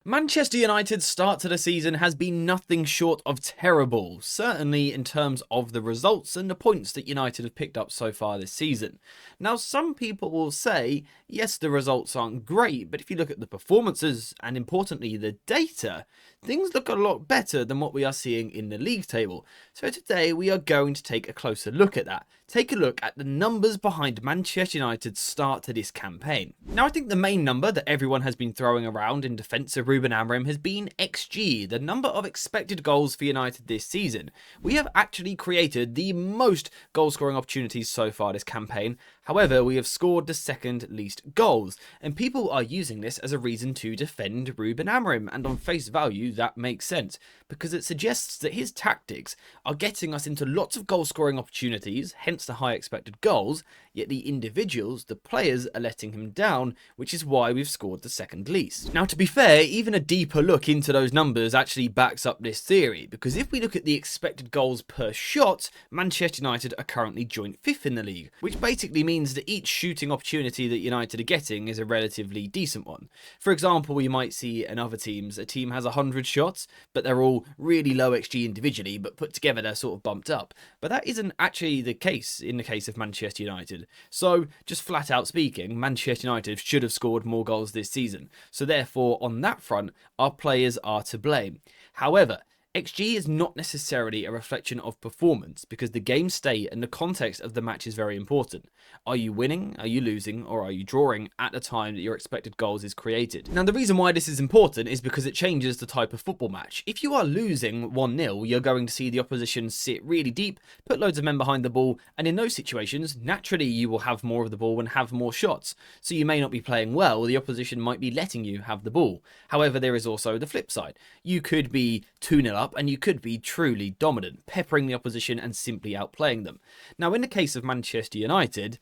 Manchester United's start to the season has been nothing short of terrible, certainly in terms of the results and the points that United have picked up so far this season. Now, some people will say, yes, the results aren't great, but if you look at the performances and importantly the data, things look a lot better than what we are seeing in the league table. So today we are going to take a closer look at that. Take a look at the numbers behind Manchester United's start to this campaign. Now, I think the main number that everyone has been throwing around in defence of Ruben Amorim has been XG, the number of expected goals for United this season. We have actually created the most goal-scoring opportunities so far this campaign. However, we have scored the second least goals, and people are using this as a reason to defend Ruben Amorim, and on face value that makes sense, because it suggests that his tactics are getting us into lots of goal-scoring opportunities, hence the high expected goals, yet the individuals, the players, are letting him down, which is why we've scored the second least. Now, to be fair, even a deeper look into those numbers actually backs up this theory, because if we look at the expected goals per shot, Manchester United are currently joint fifth in the league, which basically means that each shooting opportunity that United are getting is a relatively decent one. For example, we might see in other teams, a team has 100 shots, but they're all really low XG individually, but put together they're sort of bumped up. But that isn't actually the case in the case of Manchester United. So, just flat out speaking, Manchester United should have scored more goals this season. So therefore, on that front, our players are to blame. However, XG is not necessarily a reflection of performance, because the game state and the context of the match is very important. Are you winning, are you losing, or are you drawing at the time that your expected goals is created? Now, the reason why this is important is because it changes the type of football match. If you are losing 1-0, you're going to see the opposition sit really deep, put loads of men behind the ball, and in those situations, naturally you will have more of the ball and have more shots. So you may not be playing well, the opposition might be letting you have the ball. However, there is also the flip side. You could be 2-0 up and you could be truly dominant, peppering the opposition and simply outplaying them. Now, in the case of Manchester United,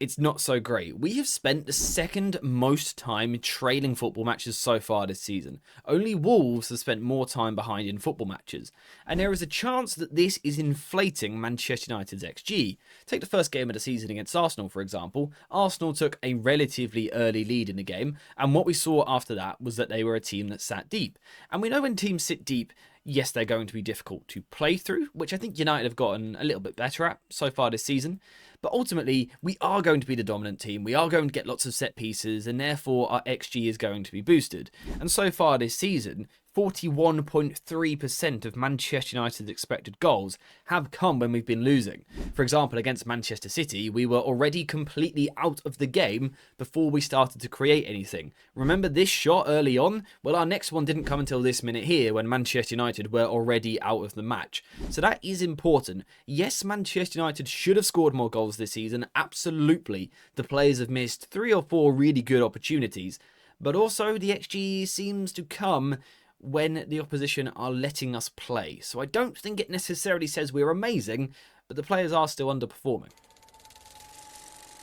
it's not so great. We have spent the second most time trailing football matches so far this season. Only Wolves have spent more time behind in football matches. And there is a chance that this is inflating Manchester United's XG. Take the first game of the season against Arsenal, for example. Arsenal took a relatively early lead in the game, and what we saw after that was that they were a team that sat deep. And we know when teams sit deep, yes, they're going to be difficult to play through, which I think United have gotten a little bit better at so far this season. But ultimately, we are going to be the dominant team. We are going to get lots of set pieces, and therefore our XG is going to be boosted. And so far this season, 41.3% of Manchester United's expected goals have come when we've been losing. For example, against Manchester City, we were already completely out of the game before we started to create anything. Remember this shot early on? Well, our next one didn't come until this minute here when Manchester United were already out of the match. So that is important. Yes, Manchester United should have scored more goals this season. Absolutely. The players have missed 3 or 4 really good opportunities. But also the XG seems to come when the opposition are letting us play. So I don't think it necessarily says we're amazing, but the players are still underperforming.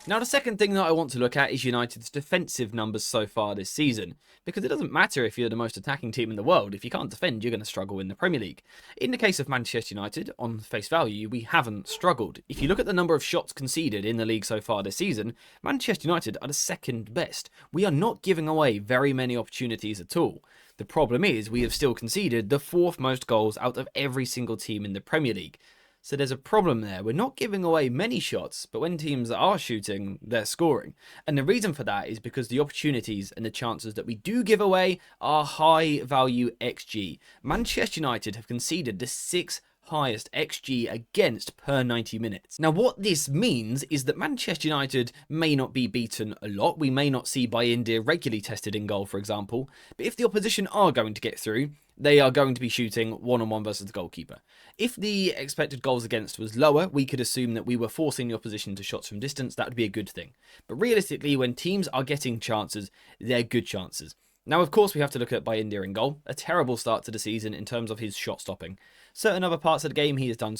Now, the second thing that I want to look at is United's defensive numbers so far this season, because it doesn't matter if you're the most attacking team in the world. If you can't defend, you're going to struggle in the Premier League. In the case of Manchester United, on face value, we haven't struggled. If you look at the number of shots conceded in the league so far this season, Manchester United are the second best. We are not giving away very many opportunities at all. The problem is we have still conceded the 4th most goals out of every single team in the Premier League. So there's a problem there. We're not giving away many shots, but when teams are shooting, they're scoring. And the reason for that is because the opportunities and the chances that we do give away are high value XG. Manchester United have conceded the 6th highest XG against per 90 minutes. Now, what this means is that Manchester United may not be beaten a lot. We may not see Bayindir regularly tested in goal, for example. But if the opposition are going to get through, they are going to be shooting one-on-one versus the goalkeeper. If the expected goals against was lower, we could assume that we were forcing the opposition to shots from distance. That would be a good thing. But realistically, when teams are getting chances, they're good chances. Now, of course, we have to look at Bayindir in goal. A terrible start to the season in terms of his shot stopping. Certain other parts of the game he has done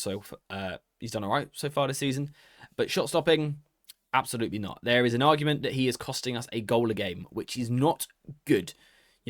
he's done all right so far this season, but shot stopping, absolutely not. There is an argument that he is costing us a goal a game, which is not good.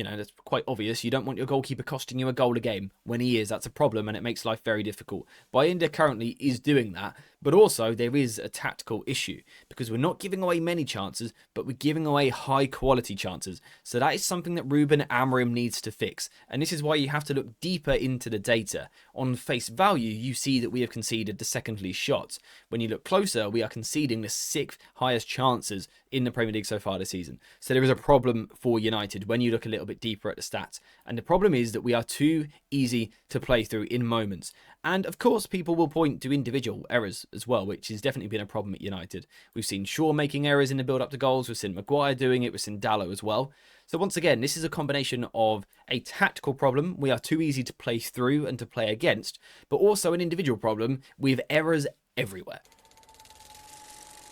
that's quite obvious. You don't want your goalkeeper costing you a goal a game. When he is, that's a problem, and it makes life very difficult. Bayindir currently is doing that, but also there is a tactical issue because we're not giving away many chances, but we're giving away high quality chances. So that is something that Ruben Amorim needs to fix, and this is why you have to look deeper into the data. On face value, you see that we have conceded the second least shots. When you look closer, we are conceding the 6th highest chances in the Premier League so far this season. So there is a problem for United when you look a little bit deeper at the stats. And the problem is that we are too easy to play through in moments. And of course, people will point to individual errors as well, which has definitely been a problem at United. We've seen Shaw making errors in the build-up to goals. We've seen Maguire doing it. We've seen Dalot as well. So once again, this is a combination of a tactical problem. We are too easy to play through and to play against, but also an individual problem with errors everywhere.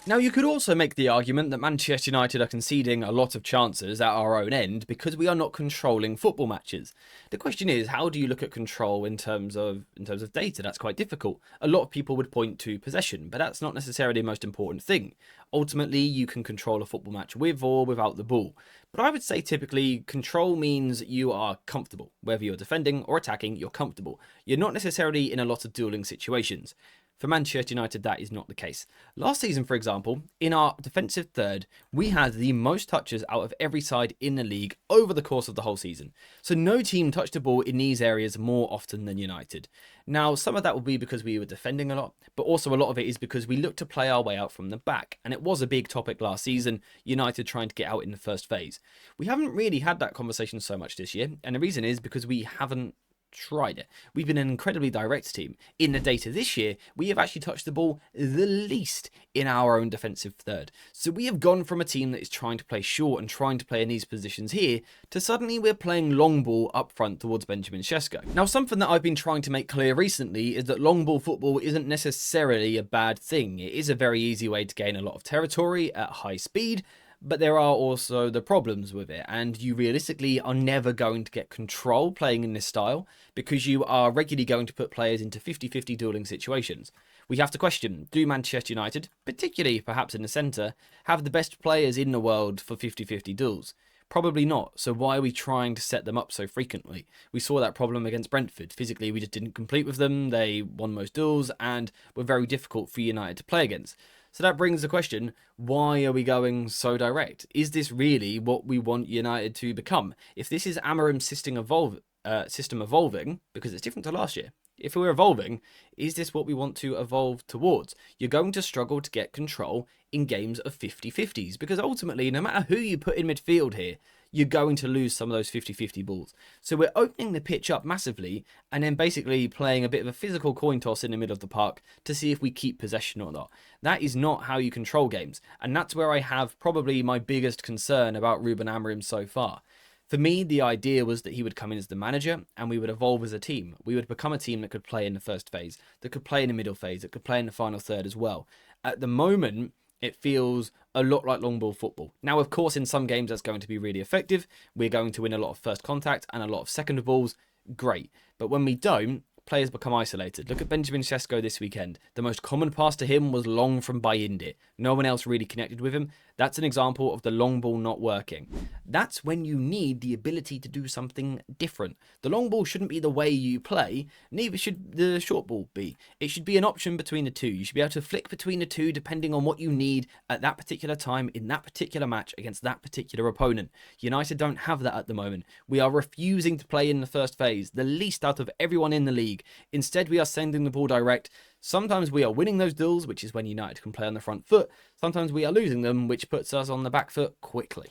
Now, you could also make the argument that Manchester United are conceding a lot of chances at our own end because we are not controlling football matches. The question is, how do you look at control in terms of data? That's quite difficult. A lot of people would point to possession, but that's not necessarily the most important thing. Ultimately, you can control a football match with or without the ball. But I would say typically control means you are comfortable. Whether you're defending or attacking, you're comfortable. You're not necessarily in a lot of dueling situations. For Manchester United, that is not the case. Last season, for example, in our defensive third, we had the most touches out of every side in the league over the course of the whole season. So no team touched the ball in these areas more often than United. Now, some of that will be because we were defending a lot, but also a lot of it is because we looked to play our way out from the back. And it was a big topic last season, United trying to get out in the first phase. We haven't really had that conversation so much this year, and the reason is because we haven't tried it. We've been an incredibly direct team. In the data this year, we have actually touched the ball the least in our own defensive third. So we have gone from a team that is trying to play short and trying to play in these positions here to suddenly we're playing long ball up front towards Benjamin Sesko. Now, something that I've been trying to make clear recently is that long ball football isn't necessarily a bad thing. It is a very easy way to gain a lot of territory at high speed, but there are also the problems with it, and you realistically are never going to get control playing in this style because you are regularly going to put players into 50-50 dueling situations. We have to question, do Manchester United, particularly perhaps in the centre, have the best players in the world for 50-50 duels? Probably not, so why are we trying to set them up so frequently? We saw that problem against Brentford. Physically, we just didn't complete with them, they won most duels, and were very difficult for United to play against. So that brings the question, why are we going so direct? Is this really what we want United to become? If this is Amorim's system evolving, because it's different to last year, if we're evolving, is this what we want to evolve towards? You're going to struggle to get control in games of 50-50s, because ultimately, no matter who you put in midfield here, you're going to lose some of those 50-50 balls. So we're opening the pitch up massively and then basically playing a bit of a physical coin toss in the middle of the park to see if we keep possession or not. That is not how you control games. And that's where I have probably my biggest concern about Ruben Amorim so far. For me, the idea was that he would come in as the manager and we would evolve as a team. We would become a team that could play in the first phase, that could play in the middle phase, that could play in the final third as well. At the moment, it feels a lot like long ball football. Now, of course, in some games that's going to be really effective. We're going to win a lot of first contact and a lot of second balls. Great. But when we don't, players become isolated. Look at Benjamin Sesko this weekend. The most common pass to him was long from Bayindir. No one else really connected with him. That's an example of the long ball not working. That's when you need the ability to do something different. The long ball shouldn't be the way you play, neither should the short ball be. It should be an option between the two. You should be able to flick between the two depending on what you need at that particular time in that particular match against that particular opponent. United don't have that at the moment. We are refusing to play in the first phase, the least out of everyone in the league. Instead, we are sending the ball direct. Sometimes we are winning those duels, which is when United can play on the front foot. Sometimes we are losing them, which puts us on the back foot quickly.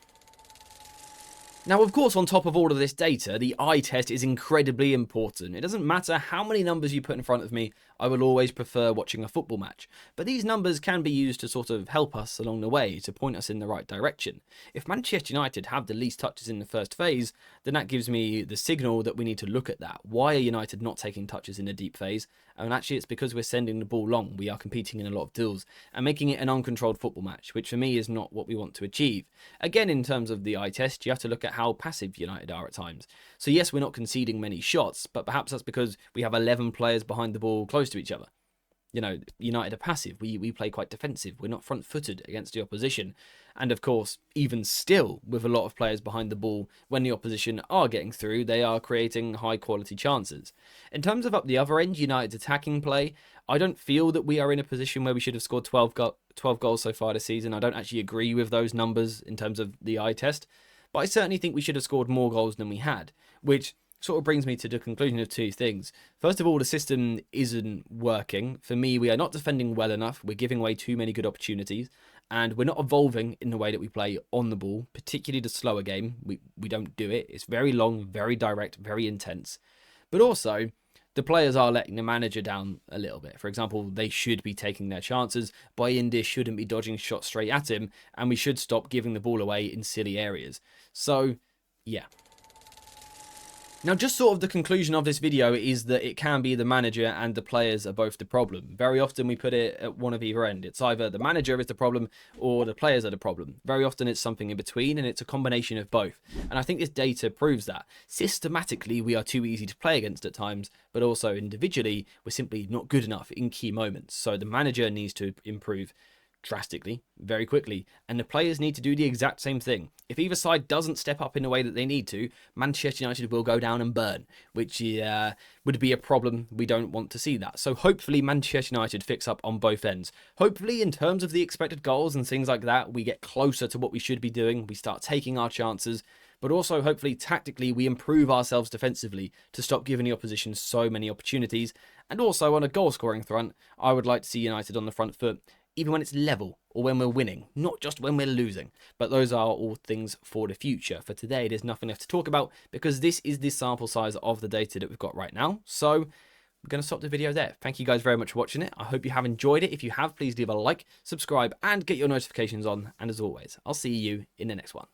Now, of course, on top of all of this data, the eye test is incredibly important. It doesn't matter how many numbers you put in front of me, I will always prefer watching a football match. But these numbers can be used to sort of help us along the way, to point us in the right direction. If Manchester United have the least touches in the first phase, then that gives me the signal that we need to look at that. Why are United not taking touches in the deep phase? And actually, it's because we're sending the ball long. We are competing in a lot of duels and making it an uncontrolled football match, which for me is not what we want to achieve. Again, in terms of the eye test, you have to look at how passive United are at times. So yes, we're not conceding many shots, but perhaps that's because we have 11 players behind the ball close to each other. you know, United are passive. We play quite defensive. We're not front-footed against the opposition. And of course, even still, with a lot of players behind the ball, when the opposition are getting through, they are creating high-quality chances. In terms of up the other end, United's attacking play, I don't feel that we are in a position where we should have scored 12 goals so far this season. I don't actually agree with those numbers in terms of the eye test. But I certainly think we should have scored more goals than we had, which sort of brings me to the conclusion of two things. First of all, the system isn't working. For me, we are not defending well enough. We're giving away too many good opportunities, and we're not evolving in the way that we play on the ball, particularly the slower game. We don't do it. It's very long, very direct, very intense. But also, the players are letting the manager down a little bit. For example, they should be taking their chances. Bayindir shouldn't be dodging shots straight at him, and we should stop giving the ball away in silly areas. So, yeah. Now, just sort of the conclusion of this video is that it can be the manager and the players are both the problem. Very often we put it at one of either end. It's either the manager is the problem or the players are the problem. Very often it's something in between, and it's a combination of both. And I think this data proves that. Systematically, we are too easy to play against at times, but also individually, we're simply not good enough in key moments. So the manager needs to improve drastically, very quickly, and the players need to do the exact same thing. If either side doesn't step up in the way that they need to, Manchester United will go down and burn, which would be a problem. We don't want to see that. So hopefully Manchester United fix up on both ends. Hopefully, in terms of the expected goals and things like that, we get closer to what we should be doing. We start taking our chances, but also hopefully tactically we improve ourselves defensively to stop giving the opposition so many opportunities. And also on a goal scoring front, I would like to see United on the front foot, even when it's level or when we're winning, not just when we're losing. But those are all things for the future. For today, there's nothing left to talk about because this is the sample size of the data that we've got right now. So I'm going to stop the video there. Thank you guys very much for watching it. I hope you have enjoyed it. If you have, please leave a like, subscribe, and get your notifications on. And as always, I'll see you in the next one.